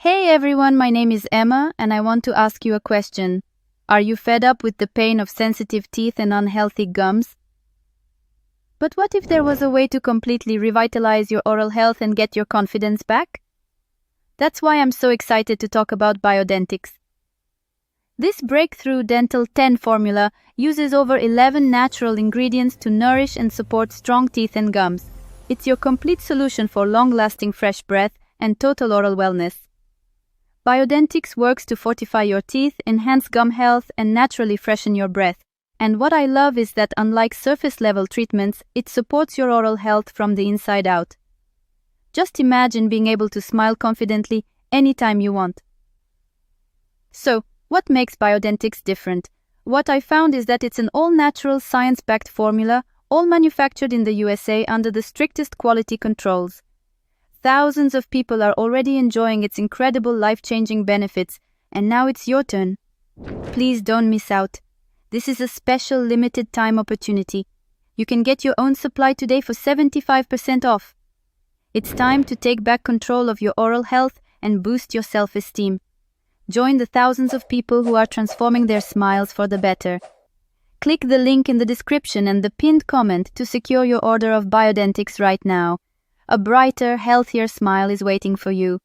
Hey everyone, my name is Emma and I want to ask you a question. Are you fed up with the pain of sensitive teeth and unhealthy gums? But what if there was a way to completely revitalize your oral health and get your confidence back? That's why I'm so excited to talk about Biodentix. This breakthrough Dental 10 formula uses over 11 natural ingredients to nourish and support strong teeth and gums. It's your complete solution for long-lasting fresh breath and total oral wellness. Biodentix works to fortify your teeth, enhance gum health, and naturally freshen your breath. And what I love is that unlike surface-level treatments, it supports your oral health from the inside out. Just imagine being able to smile confidently anytime you want. So, what makes Biodentix different? What I found is that it's an all-natural, science-backed formula, all manufactured in the USA under the strictest quality controls. Thousands of people are already enjoying its incredible life-changing benefits, and now it's your turn. Please don't miss out. This is a special limited-time opportunity. You can get your own supply today for 75% off. It's time to take back control of your oral health and boost your self-esteem. Join the thousands of people who are transforming their smiles for the better. Click the link in the description and the pinned comment to secure your order of Biodentix right now. A brighter, healthier smile is waiting for you.